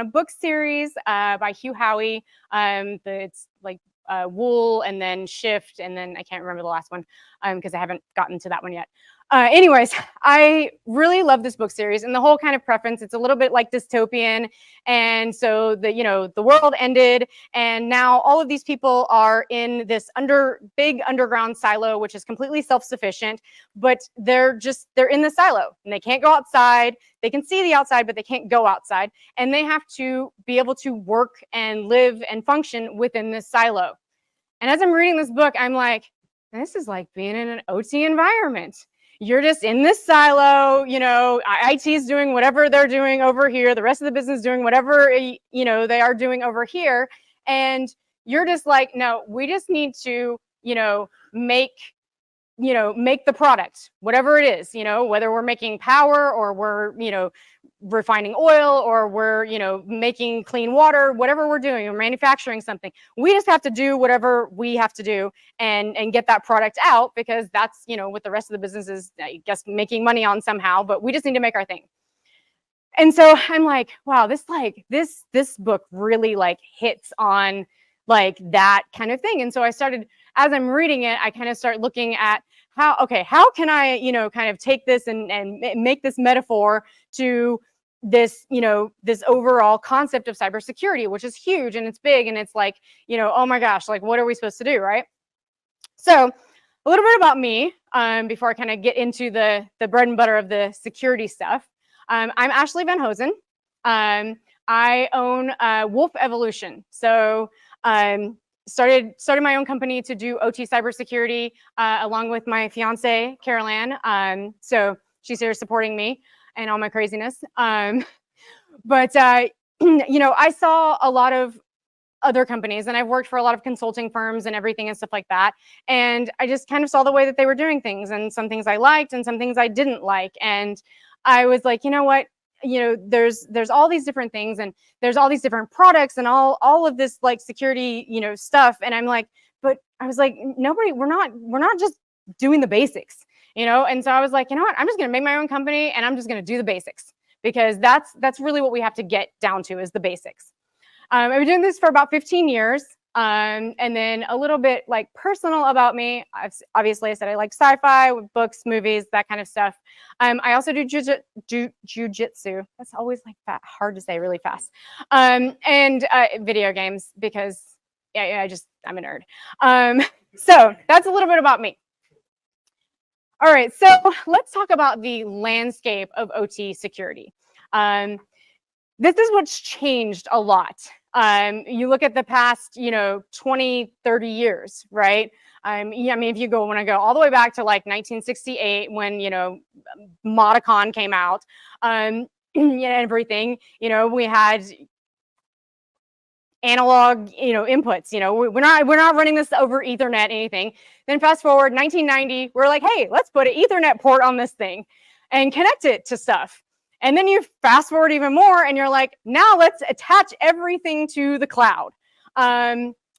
a book series by Hugh Howey. It's like Wool and then Shift, and then I can't remember the last one because I haven't gotten to that one yet. Anyways, I really love this book series, and the whole kind of preference, it's a little bit like dystopian. And so the world ended, and now all of these people are in this big underground silo, which is completely self-sufficient, but they're in the silo and they can't go outside. They can see the outside, but they can't go outside, and they have to be able to work and live and function within this silo. And as I'm reading this book, I'm like, this is like being in an OT environment. You're just in this silo, IT is doing whatever they're doing over here. The rest of the business is doing whatever, they are doing over here. And you're just like, no, we just need to, make the product, whatever it is, whether we're making power or we're, refining oil or we're, making clean water, whatever we're doing, or manufacturing something. We just have to do whatever we have to do and get that product out, because that's, what the rest of the business is, I guess, making money on somehow, but we just need to make our thing. And so I'm like, wow, this book really hits on that kind of thing. And so I started, as I'm reading it, I kind of start looking at how can I, kind of take this and make this metaphor to this, this overall concept of cybersecurity, which is huge and it's big and it's like, oh my gosh, what are we supposed to do, right? So a little bit about me before I kind of get into the bread and butter of the security stuff. I'm Ashley Van Hoesen. I own Wolf Evolution. So started my own company to do OT cybersecurity along with my fiance, Caroline. So she's here supporting me and all my craziness. But I saw a lot of other companies, and I've worked for a lot of consulting firms and everything and stuff like that. And I just kind of saw the way that they were doing things, and some things I liked and some things I didn't like. And I was like, you know what? There's all these different things, and there's all these different products and all of this security, stuff. And I'm like, but I was like, we're not just doing the basics, And so I was like, you know what? I'm just going to make my own company, and I'm just going to do the basics, because that's really what we have to get down to, is the basics. I've been doing this for about 15 years. And then a little bit personal about me. Obviously, I said I like sci-fi, books, movies, that kind of stuff. I also do jujitsu. That's always hard to say really fast. And video games, because I'm a nerd. So that's a little bit about me. All right, so let's talk about the landscape of OT security. This is what's changed a lot. You look at the past, 20, 30 years, right? I mean, if you want to go all the way back to 1968, when, Comicon came out, everything, we had analog, inputs, we're not running this over Ethernet, anything. Then fast forward 1990, we're like, hey, let's put an Ethernet port on this thing and connect it to stuff. And then you fast forward even more, and you're like, now let's attach everything to the cloud,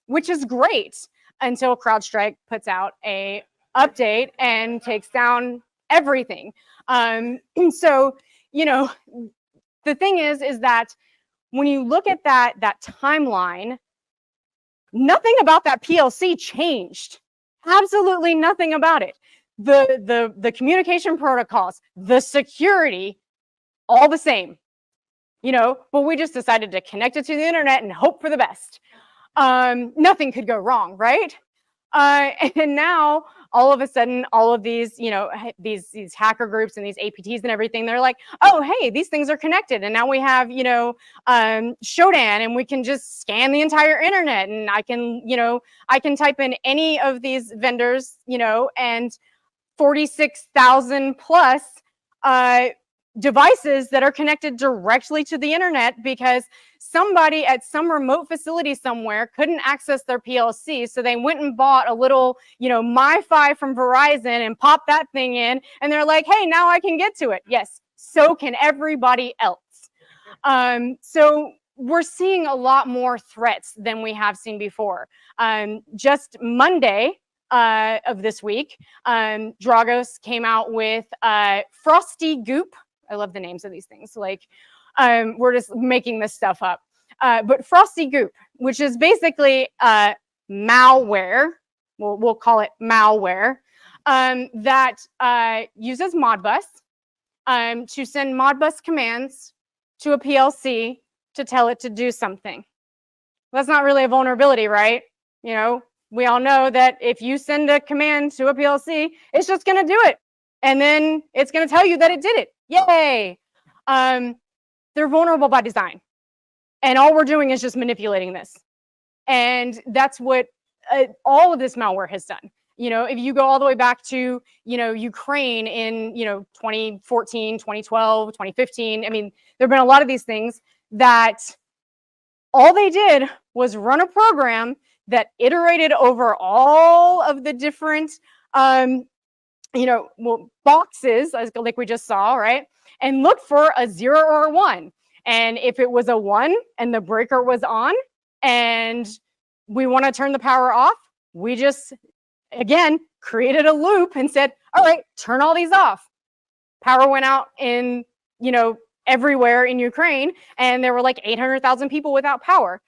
which is great, until CrowdStrike puts out a update and takes down everything. So, the thing is that when you look at that timeline, nothing about that PLC changed. Absolutely nothing about it. The communication protocols, the security, all the same, but we just decided to connect it to the internet and hope for the best. Nothing could go wrong, right? And now all of a sudden, all of these, these hacker groups and these APTs and everything, they're like, oh, hey, these things are connected. And now we have, Shodan, and we can just scan the entire internet. And I can type in any of these vendors, and 46,000 plus devices that are connected directly to the internet, because somebody at some remote facility somewhere couldn't access their PLC, so they went and bought a little, MiFi from Verizon and popped that thing in, and they're like, hey, now I can get to it. Yes, so can everybody else. So we're seeing a lot more threats than we have seen before. Just Monday of this week, Dragos came out with Frosty Goop. I love the names of these things. We're just making this stuff up. But Frosty Goop, which is basically malware, we'll call it malware, that uses Modbus to send Modbus commands to a PLC to tell it to do something. That's not really a vulnerability, right? You know, we all know that if you send a command to a PLC, it's just going to do it. And then it's going to tell you that it did it. Yay! They're vulnerable by design. And all we're doing is just manipulating this. And that's what all of this malware has done. You know, if you go all the way back to, you know, Ukraine in, you know, 2014, 2012, 2015, I mean, there have been a lot of these things that all they did was run a program that iterated over all of the different, you know, boxes, like we just saw, right? And look for a 0 or a 1. And if it was a 1 and the breaker was on and we want to turn the power off, we just, again, created a loop and said, all right, turn all these off. Power went out in, you know, everywhere in Ukraine, and there were like 800,000 people without power.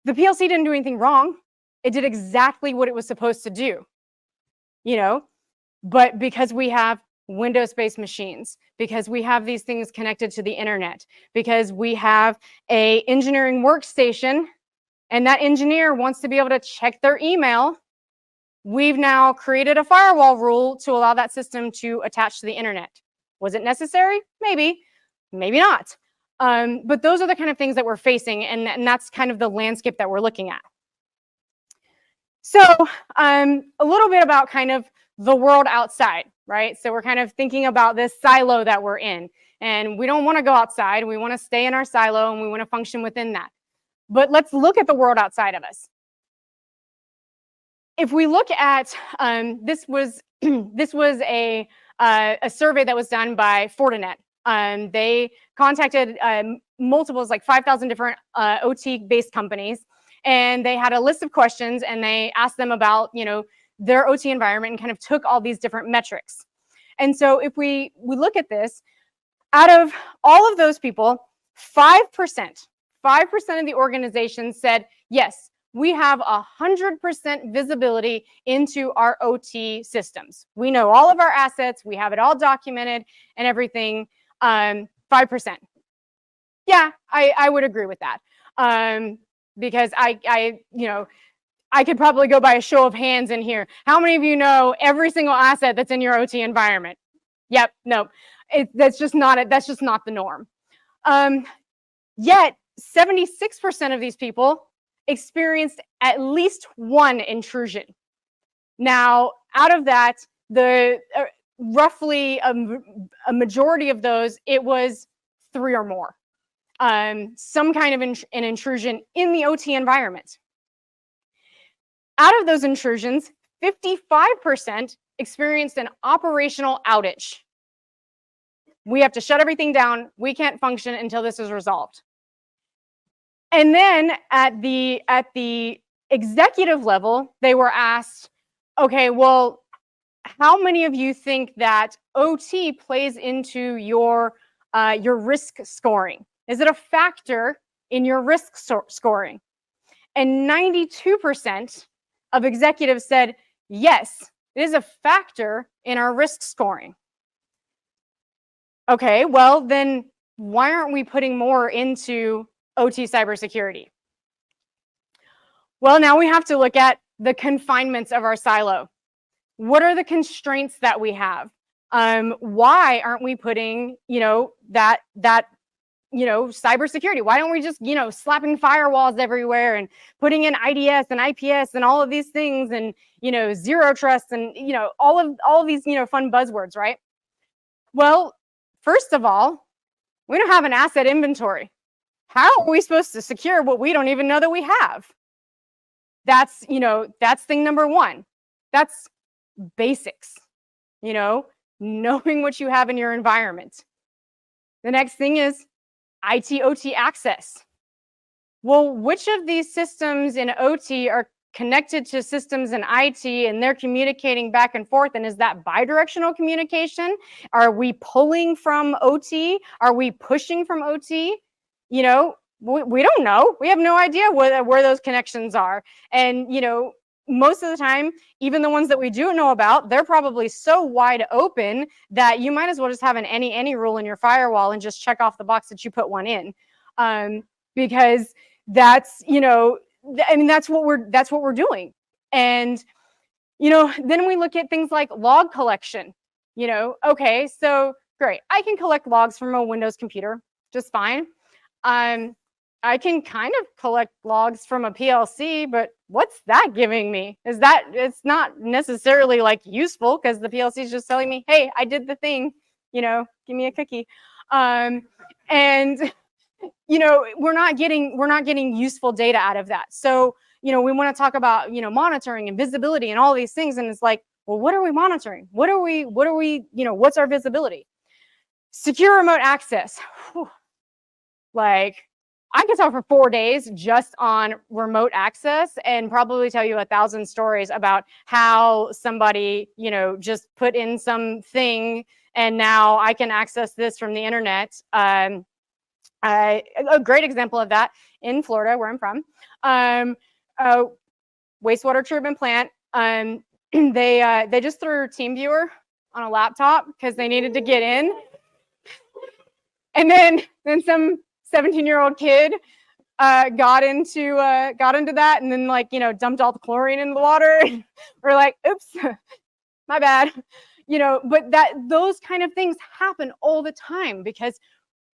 The PLC didn't do anything wrong. It did exactly what it was supposed to do, you know, but because we have Windows-based machines, because we have these things connected to the internet, because we have a engineering workstation, and that engineer wants to be able to check their email, we've now created a firewall rule to allow that system to attach to the internet. Was it necessary? Maybe, maybe not. But those are the kind of things that we're facing, and that's kind of the landscape that we're looking at. So a little bit about kind of the world outside, right? So we're kind of thinking about this silo that we're in, and we don't want to go outside. We want to stay in our silo, and we want to function within that. But let's look at the world outside of us. If we look at, this was a survey that was done by Fortinet. They contacted multiples, like 5,000 different OT-based companies, and they had a list of questions, and they asked them about, you know, their OT environment and kind of took all these different metrics. And so if we look at this, out of all of those people, 5% of the organization said, yes, we have 100% visibility into our OT systems. We know all of our assets. We have it all documented and everything. 5%. Yeah, I would agree with that. Because you know, I could probably go by a show of hands in here. How many of you know every single asset that's in your OT environment? Yep, no, that's just not it. That's just not the norm. Yet 76% of these people experienced at least one intrusion. Now, out of that, the roughly a majority of those, it was 3 or more. Some kind of an intrusion in the OT environment. Out of those intrusions, 55% experienced an operational outage. We have to shut everything down. We can't function until this is resolved. And then at the executive level, they were asked, okay, well, how many of you think that OT plays into your risk scoring? Is it a factor in your risk scoring? And 92% of executives said, yes, it is a factor in our risk scoring. Okay, well, then why aren't we putting more into OT cybersecurity? Well, now we have to look at the confinements of our silo. What are the constraints that we have? Why aren't we putting, you know, that you know, cybersecurity? Why don't we just, you know, slapping firewalls everywhere and putting in IDS and IPS and all of these things and, you know, zero trust and, you know, all of these, you know, fun buzzwords, right? Well, first of all, we don't have an asset inventory. How are we supposed to secure what we don't even know that we have? That's, you know, that's thing number one. That's basics, you know, knowing what you have in your environment. The next thing is IT/OT access. Well, which of these systems in OT are connected to systems and IT, and they're communicating back and forth. And is that bidirectional communication? Are we pulling from OT? Are we pushing from OT? You know, we don't know. We have no idea where those connections are. And, you know, most of the time, even the ones that we do know about, they're probably so wide open that you might as well just have an any rule in your firewall and just check off the box that you put one in, because that's, you know, I mean, that's what we're doing. And, you know, then we look at things like log collection. You know, okay, so great, I can collect logs from a Windows computer just fine. I can kind of collect logs from a PLC, but what's that giving me? It's not necessarily like useful, because the PLC is just telling me, hey, I did the thing, you know, give me a cookie. And you know, we're not getting useful data out of that. So, you know, we want to talk about, you know, monitoring and visibility and all these things. And it's like, well, what are we monitoring? What are we, you know, what's our visibility? Secure remote access. Whew. Like, I could talk for 4 days just on remote access and probably tell you 1,000 stories about how somebody, you know, just put in something and now I can access this from the internet. A great example of that in Florida, where I'm from, wastewater treatment plant. They just threw TeamViewer on a laptop because they needed to get in, and then some 17-year-old kid got into that, and then, like, you know, dumped all the chlorine in the water. We're like, oops, my bad, you know. But those kind of things happen all the time, because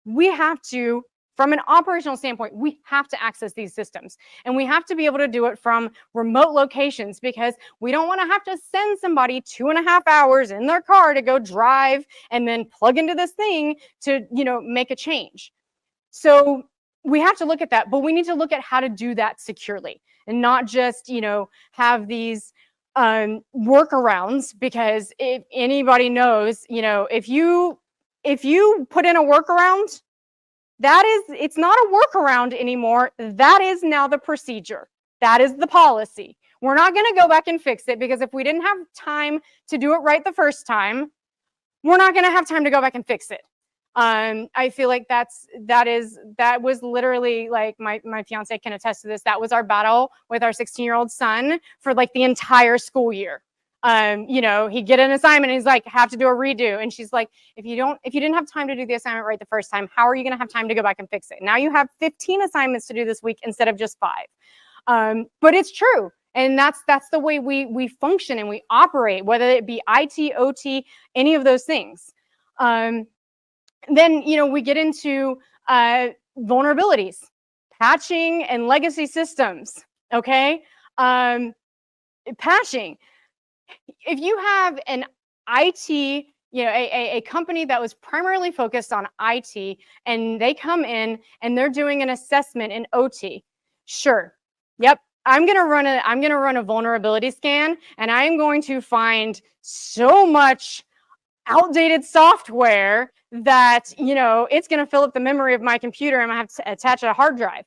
we have to, from an operational standpoint, we have to access these systems, and we have to be able to do it from remote locations, because we don't want to have to send somebody 2.5 hours in their car to go drive and then plug into this thing to, you know, make a change. So we have to look at that, but we need to look at how to do that securely, and not just, you know, have these workarounds, because if anybody knows, you know, if you put in a workaround, it's not a workaround anymore. That is now the procedure. That is the policy. We're not going to go back and fix it, because if we didn't have time to do it right the first time, we're not going to have time to go back and fix it. I feel like that was literally, like, my fiance can attest to this. That was our battle with our 16-year-old son for like the entire school year. You know, he'd get an assignment and he's like, have to do a redo. And she's like, if you didn't have time to do the assignment right the first time, how are you going to have time to go back and fix it? Now you have 15 assignments to do this week instead of just 5. But it's true. And that's the way we function and we operate, whether it be IT, OT, any of those things. Then, you know, we get into vulnerabilities, patching, and legacy systems. Okay, patching. If you have an IT, you know, a company that was primarily focused on IT, and they come in and they're doing an assessment in OT, sure, yep, I'm gonna run a vulnerability scan, and I am going to find so much outdated software that, you know, it's going to fill up the memory of my computer, and I have to attach a hard drive,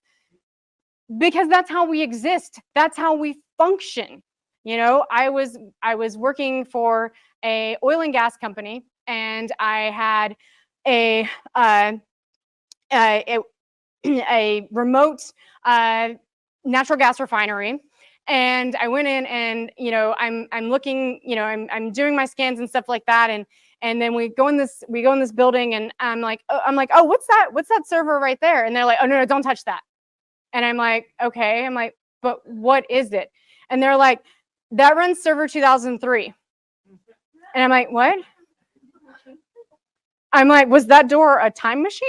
because that's how we exist. That's how we function. You know, I was working for a oil and gas company, and I had a remote natural gas refinery. And I went in, and, you know, I'm looking, you know, I'm doing my scans and stuff like that, and then we go in this building, and I'm like, oh, what's that server right there? And they're like, oh, no, don't touch that. And I'm like, okay. I'm like, but what is it? And they're like, that runs server 2003. And I'm like, what? I'm like, was that door a time machine?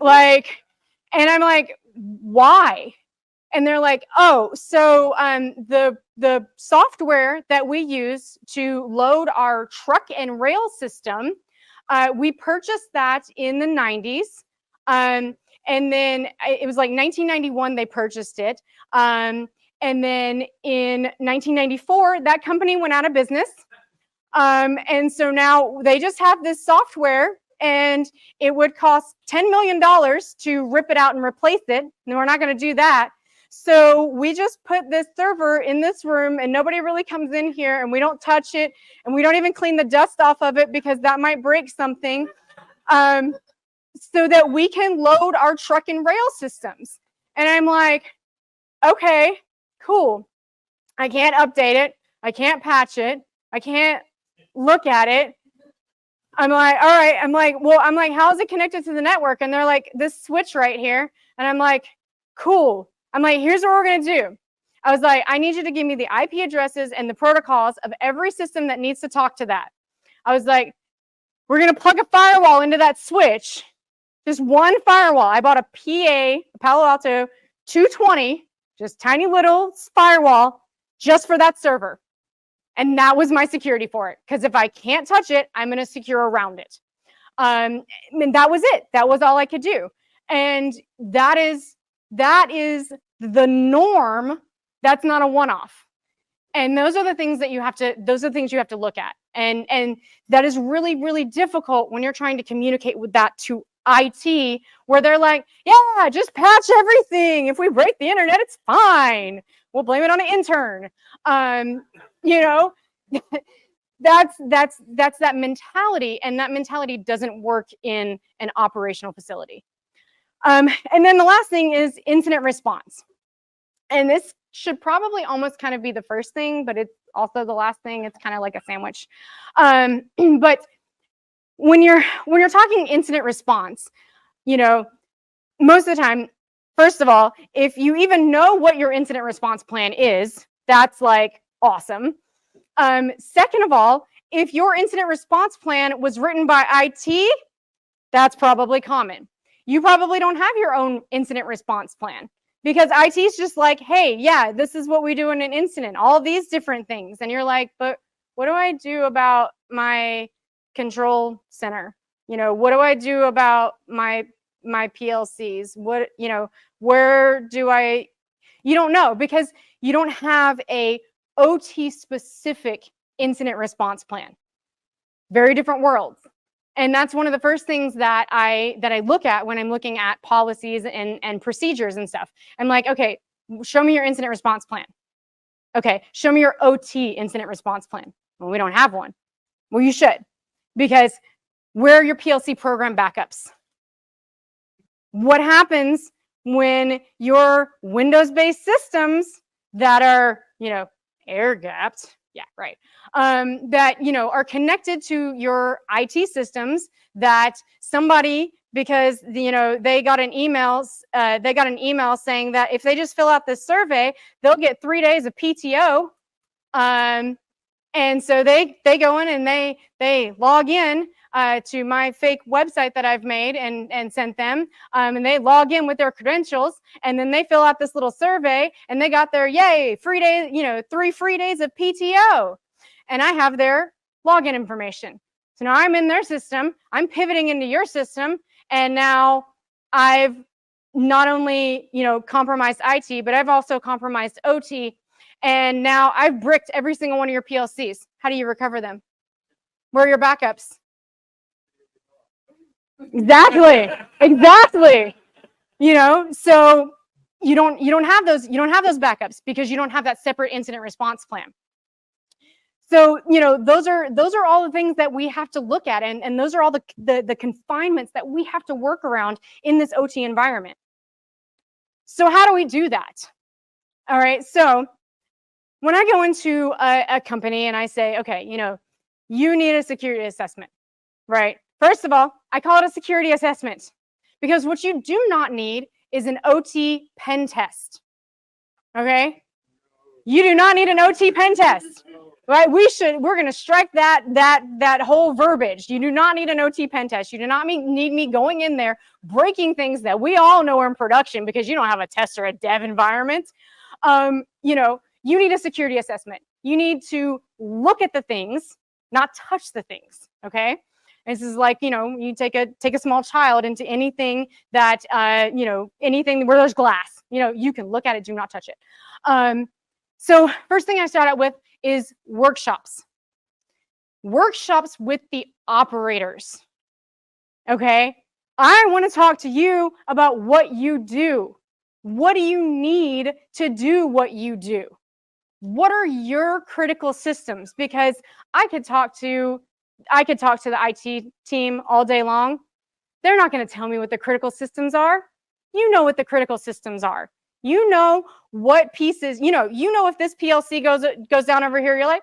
Like, and I'm like, why? And they're like, oh, so the software that we use to load our truck and rail system, we purchased that in the 90s. And then it was like 1991 they purchased it. And then in 1994, that company went out of business. And so now they just have this software, and it would cost $10 million to rip it out and replace it. And we're not going to do that. So we just put this server in this room and nobody really comes in here and we don't touch it and we don't even clean the dust off of it because that might break something, so that we can load our truck and rail systems. And I'm like, okay, cool. I can't update it. I can't patch it. I can't look at it. I'm like, all right. I'm like, how is it connected to the network? And they're like, this switch right here. And I'm like, cool. I'm like, here's what we're going to do. I was like, I need you to give me the IP addresses and the protocols of every system that needs to talk to that. I was like, we're going to plug a firewall into that switch. Just one firewall. I bought a Palo Alto 220, just tiny little firewall just for that server. And that was my security for it. Because if I can't touch it, I'm going to secure around it. And that was it. That was all I could do. And that is the norm. That's not a one-off. And those are the things that you have to look at. And that is really, really difficult when you're trying to communicate with that to IT, where they're like, yeah, just patch everything. If we break the internet, it's fine. We'll blame it on an intern. You know, that's that mentality, and that mentality doesn't work in an operational facility. And then the last thing is incident response. And this should probably almost kind of be the first thing, but it's also the last thing. It's kind of like a sandwich. But when you're talking incident response, you know, most of the time, first of all, if you even know what your incident response plan is, that's like awesome. Second of all, if your incident response plan was written by IT, that's probably common. You probably don't have your own incident response plan because IT is just like, hey, yeah, this is what we do in an incident, all these different things. And you're like, but what do I do about my control center? You know, what do I do about my PLCs? What, you know, where do I, you don't know because you don't have a OT specific incident response plan. Very different worlds. And that's one of the first things that I look at when I'm looking at policies and procedures and stuff. I'm like, okay, show me your incident response plan. Okay, show me your OT incident response plan. Well, we don't have one. Well, you should, because where are your PLC program backups? What happens when your Windows-based systems that are, you know, air-gapped, yeah, right, that, you know, are connected to your IT systems, that somebody, because, you know, they got an email saying that if they just fill out this survey, they'll get 3 days of PTO. And so they go in and they log in to my fake website that I've made and sent them, and they log in with their credentials, and then they fill out this little survey, and they got their, yay, free days, you know, 3 free days of PTO, and I have their login information. So now I'm in their system, I'm pivoting into your system, and now I've not only, you know, compromised IT, but I've also compromised OT, and now I've bricked every single one of your PLCs. How do you recover them? Where are your backups? Exactly. You know, so you don't have those backups because you don't have that separate incident response plan. So, you know, those are all the things that we have to look at, and those are all the confinements that we have to work around in this OT environment. So how do we do that? All right, so when I go into a company and I say, okay, you know, you need a security assessment, right? First of all, I call it a security assessment because what you do not need is an OT pen test, okay? You do not need an OT pen test, right? We're going to strike that whole verbiage. You do not need an OT pen test. You do not need me going in there, breaking things that we all know are in production because you don't have a test or a dev environment. You know, you need a security assessment. You need to look at the things, not touch the things, okay? This is like, you know, you take a small child into anything that, you know, anything where there's glass, you know, you can look at it, do not touch it. So first thing I start out with is workshops. Workshops with the operators, okay? I want to talk to you about what you do. What do you need to do what you do? What are your critical systems? Because I could talk to the IT team all day long. They're not going to tell me what the critical systems are. You know what the critical systems are. You know what pieces, you know if this PLC goes down over here, you're like,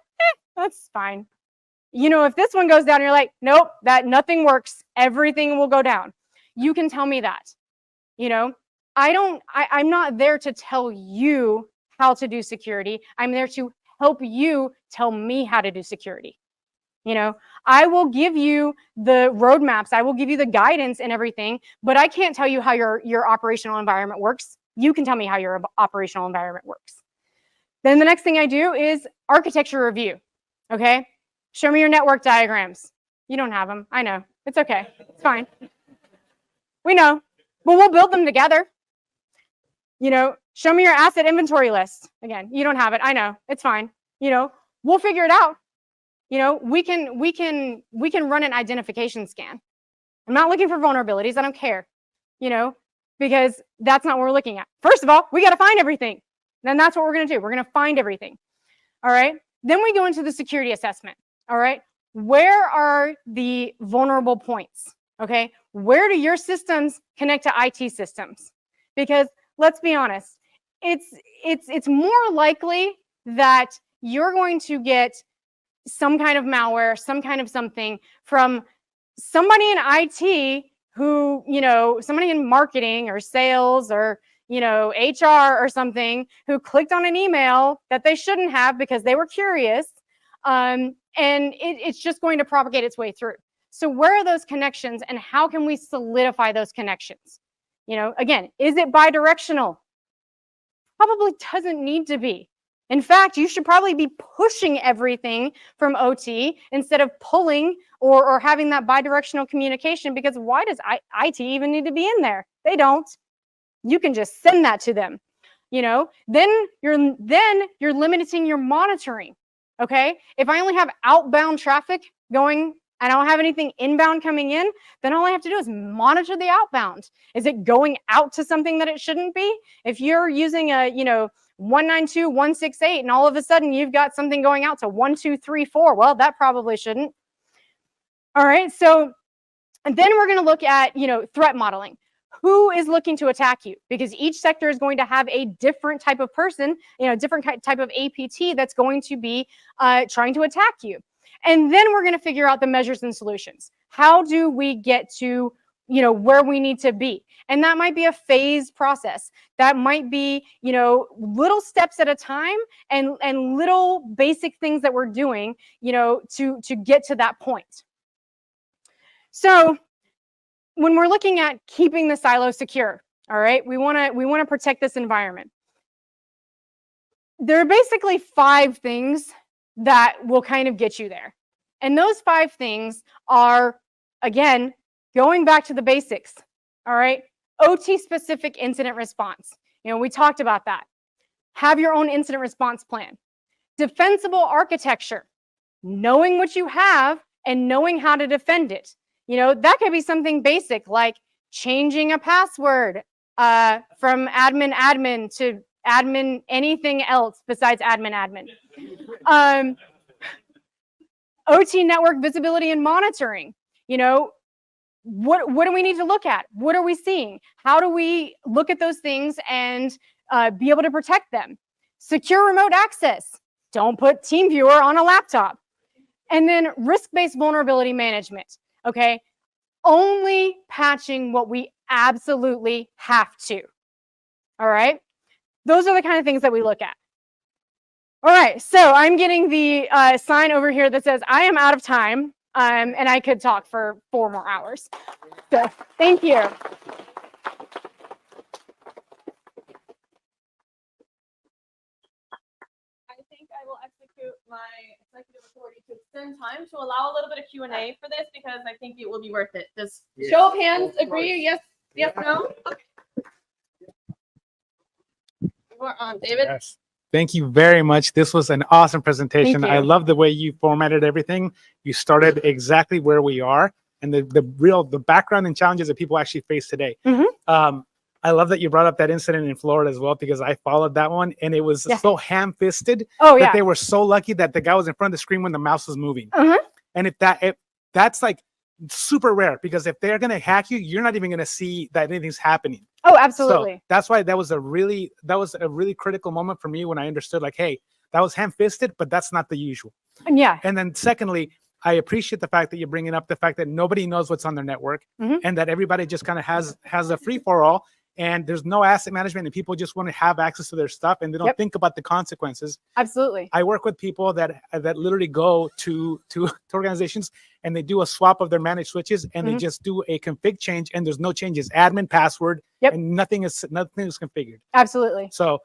that's fine. You know, if this one goes down, you're like, nope, that nothing works. Everything will go down. You can tell me that. You know, I'm not there to tell you how to do security. I'm there to help you tell me how to do security. You know, I will give you the roadmaps, I will give you the guidance and everything, but I can't tell you how your operational environment works. You can tell me how your operational environment works. Then the next thing I do is architecture review. Okay, show me your network diagrams. You don't have them. I know. It's okay. It's fine. We know, but we'll build them together. You know, show me your asset inventory list. Again, you don't have it. I know. It's fine. You know, we'll figure it out. You know, we can run an identification scan. I'm not looking for vulnerabilities. I don't care. You know, because that's not what we're looking at. First of all, we got to find everything. Then that's what we're going to do. We're going to find everything. All right. Then we go into the security assessment. All right. Where are the vulnerable points? Okay. Where do your systems connect to IT systems? Because let's be honest, it's more likely that you're going to get some kind of malware, some kind of something from somebody in IT who, you know, somebody in marketing or sales or, you know, HR or something who clicked on an email that they shouldn't have because they were curious. And it's just going to propagate its way through. So where are those connections and how can we solidify those connections? You know, again, is it bidirectional? Probably doesn't need to be. In fact, you should probably be pushing everything from OT instead of pulling or having that bidirectional communication, because why does IT even need to be in there? They don't. You can just send that to them. You know, then you're limiting your monitoring. Okay? If I only have outbound traffic going and I don't have anything inbound coming in, then all I have to do is monitor the outbound. Is it going out to something that it shouldn't be? If you're using a, you know, 192.168 and all of a sudden you've got something going out to 1.2.3.4, well, that probably shouldn't. All right, so and then we're going to look at, you know, threat modeling. Who is looking to attack you? Because each sector is going to have a different type of person, you know, different type of APT that's going to be trying to attack you. And then we're going to figure out the measures and solutions. How do we get to, you know, where we need to be? And that might be a phased process. That might be, you know, little steps at a time and little basic things that we're doing, you know, to get to that point. So when we're looking at keeping the silo secure, all right, we want to protect this environment. There are basically 5 things that will kind of get you there. And those 5 things are, again, going back to the basics, all right? OT specific incident response. You know, we talked about that. Have your own incident response plan. Defensible architecture, knowing what you have and knowing how to defend it. You know, that could be something basic like changing a password from admin to admin anything else besides admin. OT network visibility and monitoring. You know, what do we need to look at? What are we seeing? How do we look at those things and be able to protect them? Secure remote access. Don't put TeamViewer on a laptop. And then risk-based vulnerability management. Okay, only patching what we absolutely have to. All right, those are the kind of things that we look at. All right, so I'm getting the sign over here that says I am out of time, and I could talk for 4 more hours. So thank you. I will execute my executive authority to extend time to allow a little bit of Q&A for this because I think it will be worth it. Just show of hands, agree? Yes, yes, no? Okay. We're on, David. Yes. Thank you very much. This was an awesome presentation. I love the way you formatted everything. You started exactly where we are and the background and challenges that people actually face today. I love that you brought up that incident in Florida as well, because I followed that one, and it was so ham-fisted Oh that yeah. they were so lucky that the guy was in front of the screen when the mouse was moving. Uh-huh. And if that's like super rare, because if they're gonna hack you, you're not even gonna see that anything's happening. Oh, absolutely. So that's why that was a really critical moment for me when I understood, like, hey, that was ham-fisted, but that's not the usual. Yeah. And then secondly, I appreciate the fact that you're bringing up the fact that nobody knows what's on their network, and that everybody just kind of has a free for all, and there's no asset management, and people just want to have access to their stuff, and they don't think about the consequences. Absolutely. I work with people that literally go to organizations, and they do a swap of their managed switches, and they just do a config change, and there's no changes, admin password, and nothing is configured. Absolutely. So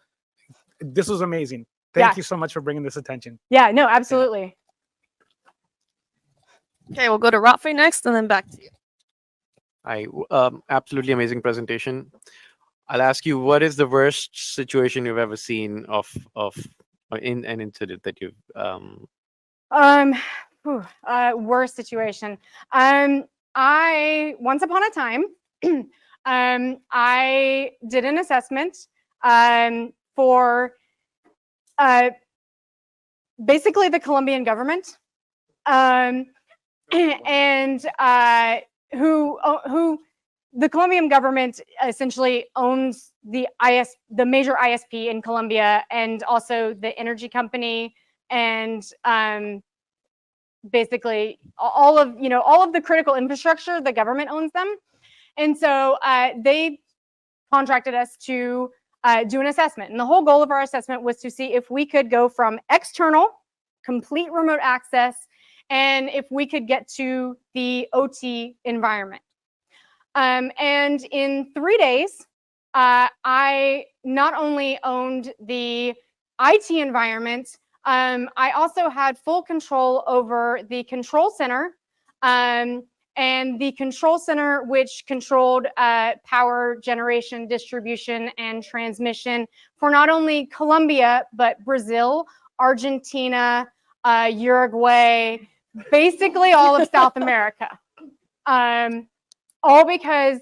this was amazing. Thank you so much for bringing this attention. Yeah, no, absolutely. Okay, we'll go to Rafi next, and then back to you. Absolutely amazing presentation. I'll ask you, what is the worst situation you've ever seen in an incident that you've worst situation. I once upon a time, I did an assessment for basically the Colombian government, and who the Colombian government essentially owns the major ISP in Colombia, and also the energy company, and basically all of the critical infrastructure. The government owns them, and so they contracted us to do an assessment. And the whole goal of our assessment was to see if we could go from external, complete remote access, and if we could get to the OT environment. And in 3 days, I not only owned the IT environment, I also had full control over the control center, and the control center, which controlled power generation, distribution, and transmission for not only Colombia, but Brazil, Argentina, Uruguay, basically all of South America. All because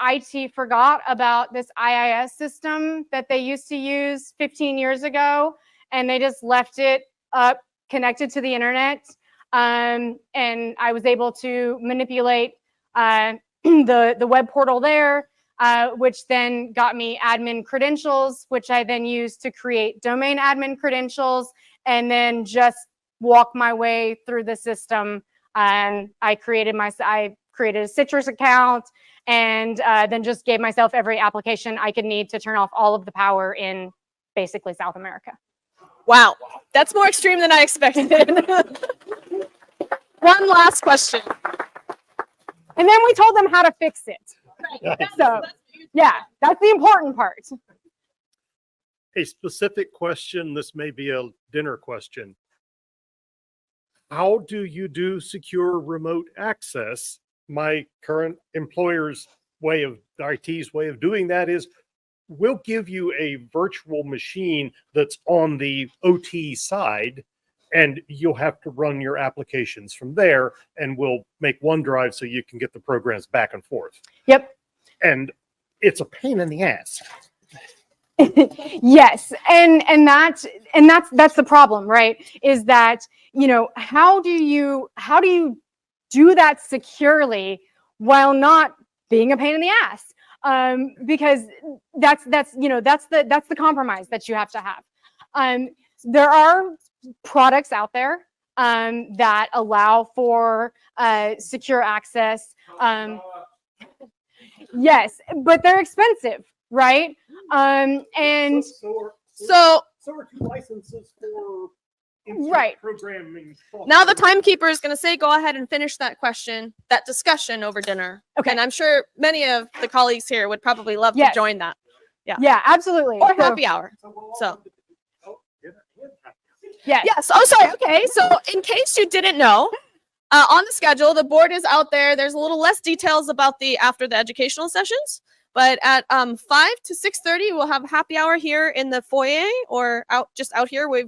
IT forgot about this IIS system that they used to use 15 years ago, and they just left it up, connected to the internet. And I was able to manipulate the web portal there, which then got me admin credentials, which I then used to create domain admin credentials, and then just walk my way through the system. And I created a Citrus account, and then just gave myself every application I could need to turn off all of the power in basically South America. Wow, that's more extreme than I expected. One last question. And then we told them how to fix it. Right. So, yeah, that's the important part. A specific question, this may be a dinner question. How do you do secure remote access? My current employer's way of, IT's way of doing that is, we'll give you a virtual machine that's on the OT side, and you'll have to run your applications from there, and we'll make OneDrive so you can get the programs back and forth. Yep. And it's a pain in the ass. Yes, and that's the problem, right? Is that, how do you do that securely while not being a pain in the ass? Because that's the compromise that you have to have. There are products out there that allow for secure access. Yes, but they're expensive, right? And so are licenses for right programming software. Now the timekeeper is going to say, go ahead and finish that discussion over dinner. Okay. And I'm sure many of the colleagues here would probably love to join that. Yeah, absolutely. Or happy hour. So. Yes. Yes. Oh, sorry. Okay. So in case you didn't know, on the schedule, the board is out there. There's a little less details about after the educational sessions, but at 5 to 6:30, we'll have happy hour here in the foyer, or just out here. We're